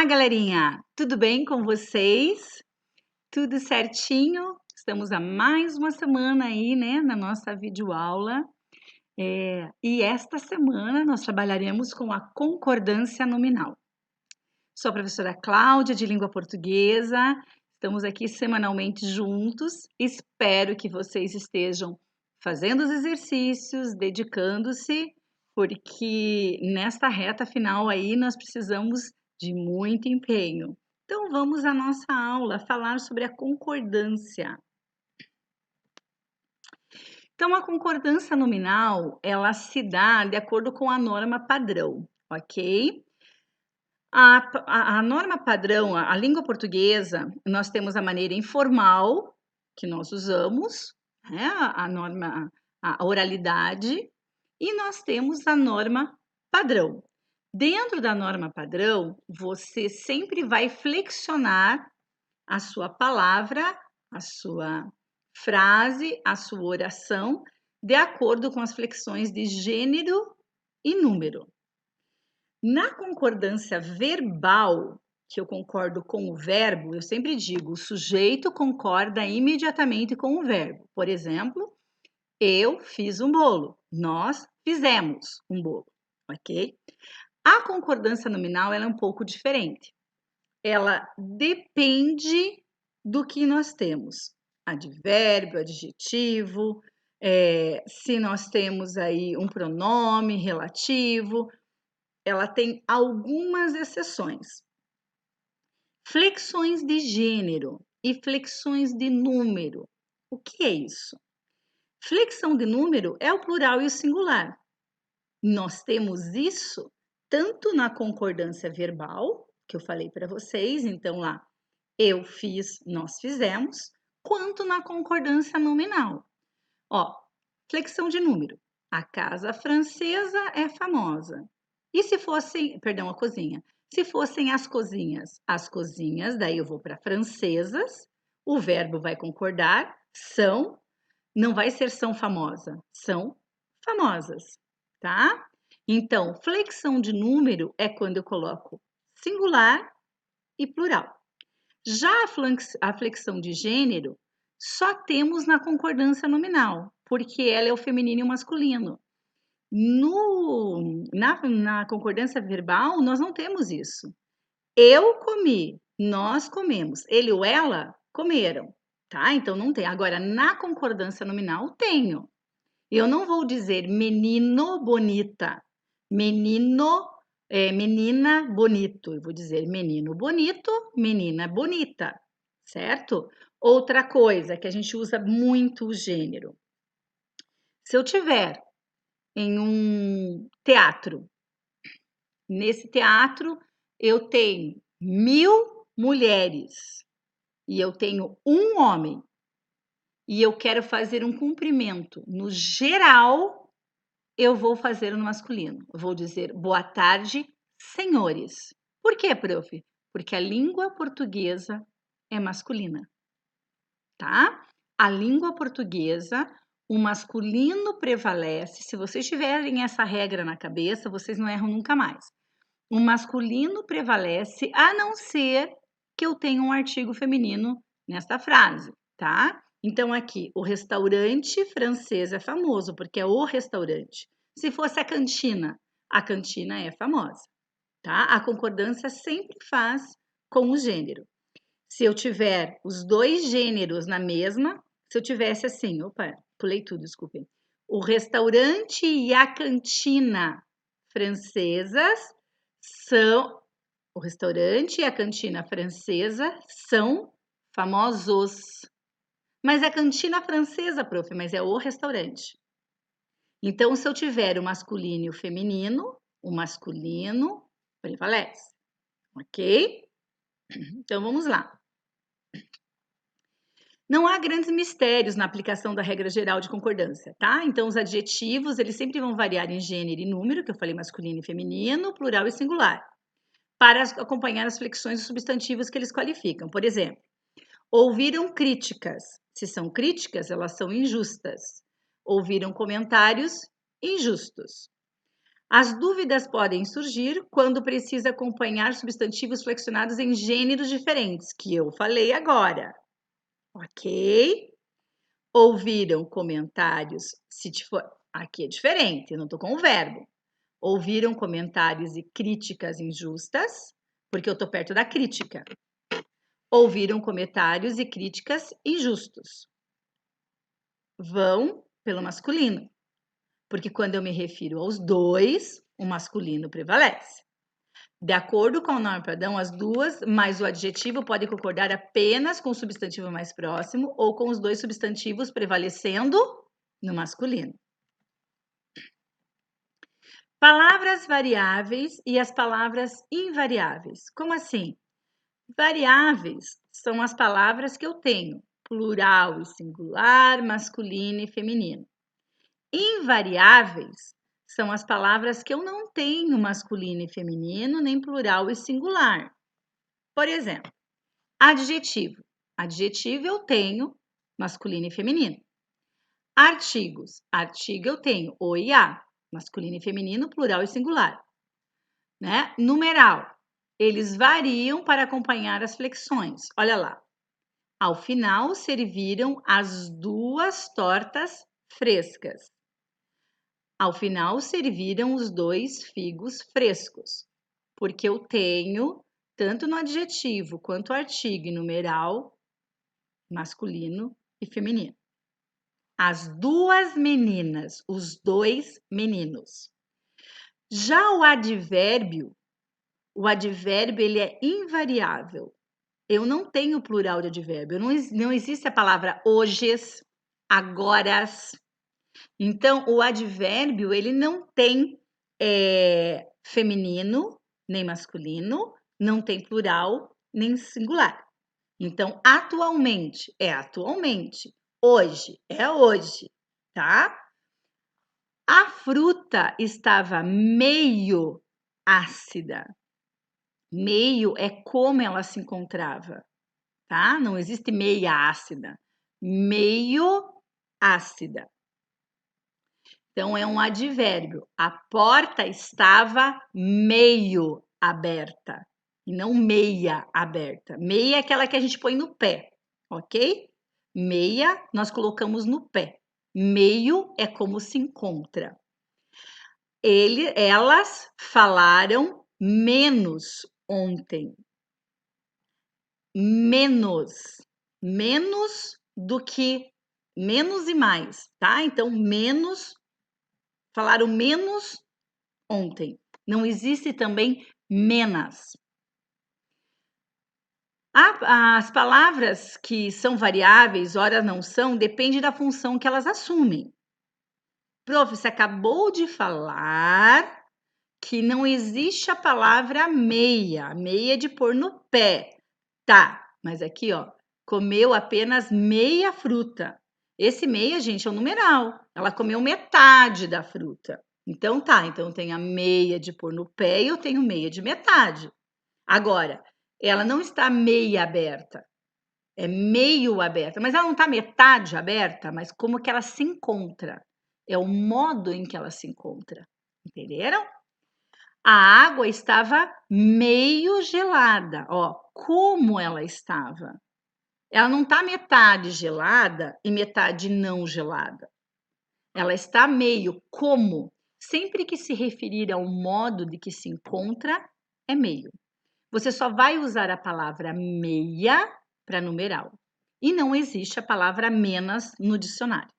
Olá, galerinha! Tudo bem com vocês? Tudo certinho? Estamos há mais uma semana aí, né, na nossa videoaula. E esta semana nós trabalharemos com a concordância nominal. Sou a professora Cláudia, de Língua Portuguesa. Estamos aqui semanalmente juntos. Espero que vocês estejam fazendo os exercícios, dedicando-se, porque nesta reta final aí nós precisamos de muito empenho. Então vamos à nossa aula falar sobre a concordância. Então a concordância nominal, ela se dá de acordo com a norma padrão, ok? A norma padrão, a língua portuguesa, nós temos a maneira informal que nós usamos, né? A norma, a oralidade, e nós temos a norma padrão. Dentro da norma padrão, você sempre vai flexionar a sua palavra, a sua frase, a sua oração, de acordo com as flexões de gênero e número. Na concordância verbal, que eu concordo com o verbo, eu sempre digo, o sujeito concorda imediatamente com o verbo. Por exemplo, eu fiz um bolo, nós fizemos um bolo, ok? A concordância nominal ela é um pouco diferente. Ela depende do que nós temos. Advérbio, adjetivo, se nós temos aí um pronome relativo, ela tem algumas exceções. Flexões de gênero e flexões de número. O que é isso? Flexão de número é o plural e o singular. Nós temos isso tanto na concordância verbal, que eu falei para vocês, então lá, eu fiz, nós fizemos, quanto na concordância nominal. Ó, flexão de número. A casa francesa é famosa. E se fossem, perdão, a cozinha. Se fossem as cozinhas, daí eu vou para francesas, o verbo vai concordar, são, não vai ser são famosa, são famosas, tá? Então, flexão de número é quando eu coloco singular e plural. Já a flexão de gênero só temos na concordância nominal, porque ela é o feminino e o masculino. Na concordância verbal, nós não temos isso. Eu comi, nós comemos, ele ou ela comeram, tá? Então não tem. Agora, na concordância nominal, tenho. Eu não vou dizer menino bonita, menina bonito. Eu vou dizer menino bonito, menina bonita, certo? Outra coisa que a gente usa muito o gênero. Se eu tiver em um teatro. Nesse teatro, eu tenho 1000 mulheres e eu tenho um homem. E eu quero fazer um cumprimento no geral, eu vou fazer no masculino. Eu vou dizer boa tarde, senhores. Por quê, prof? Porque a língua portuguesa é masculina, tá? A língua portuguesa, o masculino prevalece. Se vocês tiverem essa regra na cabeça, vocês não erram nunca mais. O masculino prevalece, a não ser que eu tenha um artigo feminino nesta frase, tá? Então, aqui, o restaurante francês é famoso, porque é o restaurante. Se fosse a cantina é famosa, tá? A concordância sempre faz com o gênero. Se eu tiver os dois gêneros na mesma, se eu tivesse assim, opa, pulei tudo, desculpem. O restaurante e a cantina francesas são, o restaurante e a cantina francesa são famosos. Mas é cantina francesa, prof, mas é o restaurante. Então, se eu tiver o masculino e o masculino prevalece, ok? Então, vamos lá. Não há grandes mistérios na aplicação da regra geral de concordância, tá? Então, os adjetivos, eles sempre vão variar em gênero e número, que eu falei masculino e feminino, plural e singular, para acompanhar as flexões dos substantivos que eles qualificam. Por exemplo, ouviram críticas. Se são críticas, elas são injustas. Ouviram comentários injustos. As dúvidas podem surgir quando precisa acompanhar substantivos flexionados em gêneros diferentes, que eu falei agora, ok? Ouviram comentários, aqui é diferente, eu não estou com o verbo. Ouviram comentários e críticas injustas, porque eu estou perto da crítica. Ouviram comentários e críticas injustos. Vão pelo masculino, porque quando eu me refiro aos dois, o masculino prevalece. De acordo com a norma padrão, as duas mais o adjetivo podem concordar apenas com o substantivo mais próximo ou com os dois substantivos prevalecendo no masculino. Palavras variáveis e as palavras invariáveis. Como assim? Variáveis são as palavras que eu tenho, plural e singular, masculino e feminino. Invariáveis são as palavras que eu não tenho masculino e feminino, nem plural e singular. Por exemplo, adjetivo. Adjetivo eu tenho masculino e feminino. Artigos. Artigo eu tenho o e a, masculino e feminino, plural e singular. Né? Numeral. Eles variam para acompanhar as flexões. Olha lá. Ao final, serviram as 2 tortas frescas. Ao final, serviram os 2 figos frescos. Porque eu tenho, tanto no adjetivo quanto artigo e numeral, masculino e feminino. As 2 meninas, os 2 meninos. Já o advérbio ele é invariável. Eu não tenho plural de advérbio. Não existe a palavra hojes, agoras. Então, o advérbio, ele não tem feminino, nem masculino, não tem plural, nem singular. Então, atualmente é atualmente, hoje é hoje, tá? A fruta estava meio ácida. Meio é como ela se encontrava, tá? Não existe meia ácida. Meio ácida. Então, é um advérbio. A porta estava meio aberta. E não meia aberta. Meia é aquela que a gente põe no pé, ok? Meia nós colocamos no pé. Meio é como se encontra. Elas falaram menos ontem. Menos. Menos do que menos e mais, tá? Então, menos. Falaram menos ontem. Não existe também menos. As palavras que são variáveis, ora não são, depende da função que elas assumem. Prof, você acabou de falar que não existe a palavra meia. Meia de pôr no pé. Tá, mas aqui, ó, comeu apenas meia fruta. Esse meia, gente, é o numeral. Ela comeu metade da fruta. Então tá, então tem a meia de pôr no pé e eu tenho meia de metade. Agora, ela não está meia aberta, é meio aberta, mas ela não está metade aberta, mas como que ela se encontra? É o modo em que ela se encontra, entenderam? A água estava meio gelada, ó, como ela estava. Ela não está metade gelada e metade não gelada. Ela está meio, como? Sempre que se referir ao modo de que se encontra, é meio. Você só vai usar a palavra meia para numeral. E não existe a palavra menos no dicionário,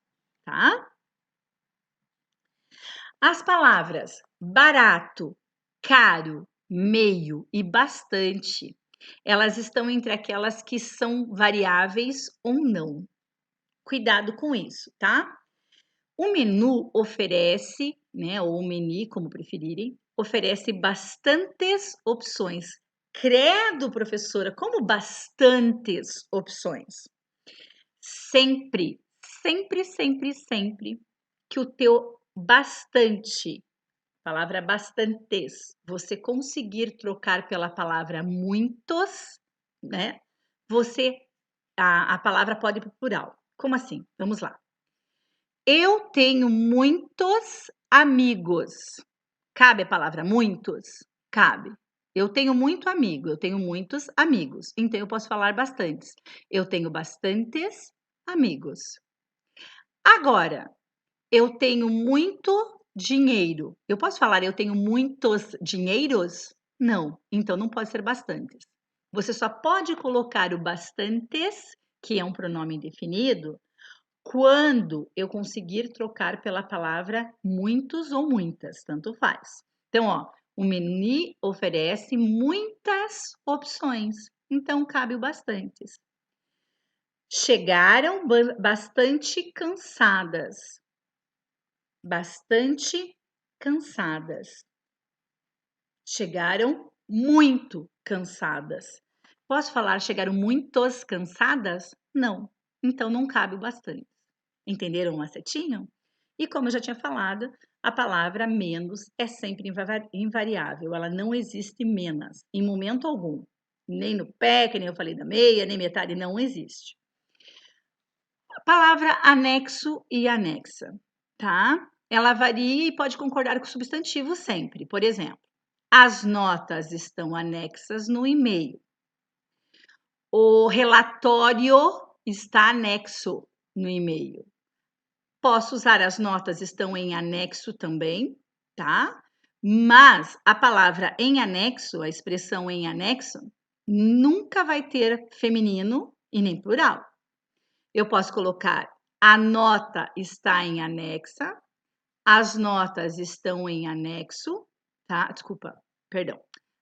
tá? As palavras barato, caro, meio e bastante, elas estão entre aquelas que são variáveis ou não. Cuidado com isso, tá? O menu oferece, né, ou o menu, como preferirem, oferece bastantes opções. Credo, professora, como bastantes opções. Sempre, sempre, sempre, sempre que o teu bastante, palavra bastantes, você conseguir trocar pela palavra muitos, né? A palavra pode ir para o plural. Como assim? Vamos lá. Eu tenho muitos amigos. Cabe a palavra muitos? Cabe. Eu tenho muito amigo, eu tenho muitos amigos, então eu posso falar bastantes. Eu tenho bastantes amigos. Agora, eu tenho muito dinheiro. Eu posso falar eu tenho muitos dinheiros? Não, então não pode ser bastantes. Você só pode colocar o bastantes, que é um pronome indefinido, quando eu conseguir trocar pela palavra muitos ou muitas, tanto faz. Então, ó, o menu oferece muitas opções, então cabe o bastantes. Chegaram bastante cansadas. Bastante cansadas. Chegaram muito cansadas. Posso falar chegaram muitos cansadas? Não. Então não cabe o bastante. Entenderam o macetinho? E como eu já tinha falado, a palavra menos é sempre invariável. Ela não existe menos em momento algum. Nem no pé, que nem eu falei da meia, nem metade, não existe. A palavra anexo e anexa, tá? Ela varia e pode concordar com o substantivo sempre. Por exemplo, as notas estão anexas no e-mail. O relatório está anexo no e-mail. Posso usar as notas estão em anexo também, tá? Mas a palavra em anexo, a expressão em anexo, nunca vai ter feminino e nem plural. Eu posso colocar a nota está em anexa, as notas estão em anexo, tá? Desculpa, perdão.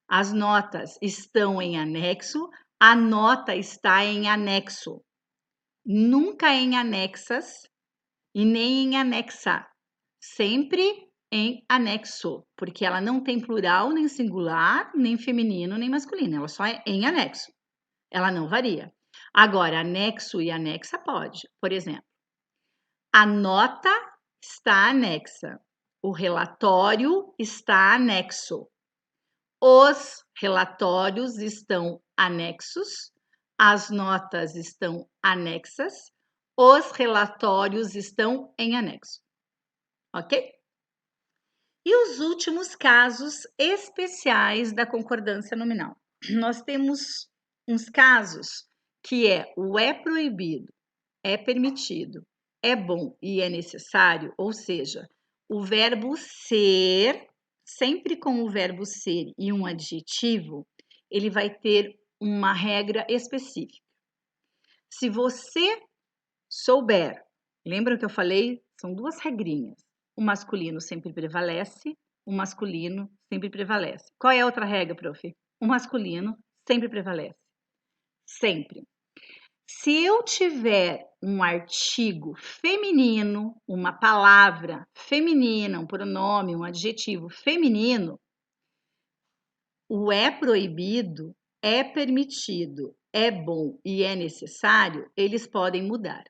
As notas estão em anexo, a nota está em anexo. Nunca em anexas e nem em anexa. Sempre em anexo, porque ela não tem plural, nem singular, nem feminino, nem masculino. Ela só é em anexo. Ela não varia. Agora, anexo e anexa pode. Por exemplo, a nota está anexa. O relatório está anexo. Os relatórios estão anexos. As notas estão anexas. Os relatórios estão em anexo. Ok? E os últimos casos especiais da concordância nominal. Nós temos uns casos que é o é proibido, é permitido, é bom e é necessário, ou seja, o verbo ser, sempre com o verbo ser e um adjetivo, ele vai ter uma regra específica. Se você souber, lembra que eu falei? São duas regrinhas. O masculino sempre prevalece, o masculino sempre prevalece. Qual é a outra regra, prof? O masculino sempre prevalece. Sempre. Se eu tiver um artigo feminino, uma palavra feminina, um pronome, um adjetivo feminino, o é proibido, é permitido, é bom e é necessário, eles podem mudar.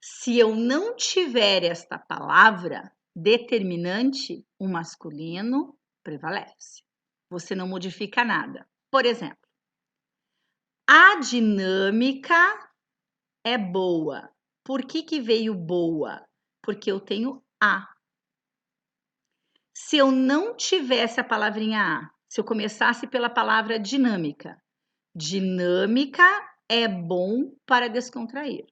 Se eu não tiver esta palavra determinante, o masculino prevalece. Você não modifica nada. Por exemplo, a dinâmica é boa. Por que veio boa? Porque eu tenho a. Se eu não tivesse a palavrinha a, se eu começasse pela palavra dinâmica, dinâmica é bom para descontrair.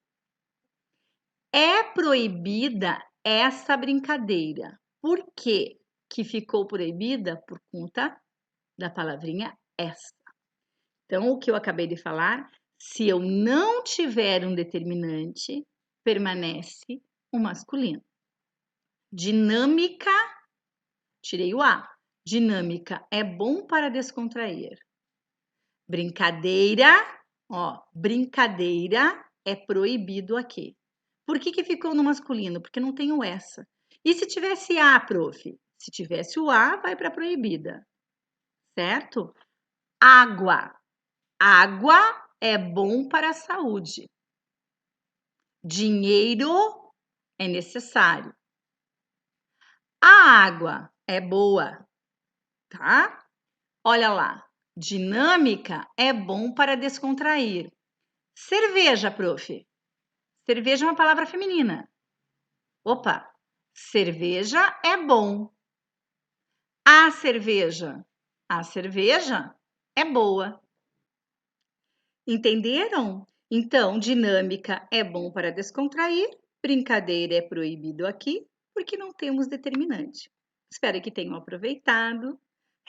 É proibida essa brincadeira. Por quê que ficou proibida? Por conta da palavrinha esta. Então, o que eu acabei de falar, se eu não tiver um determinante, permanece o masculino. Dinâmica, tirei o A. Dinâmica é bom para descontrair. Brincadeira, ó, brincadeira é proibido aqui. Por que ficou no masculino? Porque não tem o essa. E se tivesse A, prof? Se tivesse o A, vai para proibida. Certo? Água. Água é bom para a saúde. Dinheiro é necessário. A água é boa, tá? Olha lá. Dinâmica é bom para descontrair. Cerveja, prof. Cerveja é uma palavra feminina. Opa, cerveja é bom. A cerveja? A cerveja é boa. Entenderam? Então, dinâmica é bom para descontrair, brincadeira é proibido aqui, porque não temos determinante. Espero que tenham aproveitado.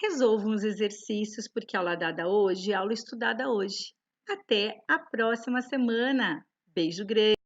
Resolvam os exercícios, porque aula dada hoje, aula estudada hoje. Até a próxima semana. Beijo grande.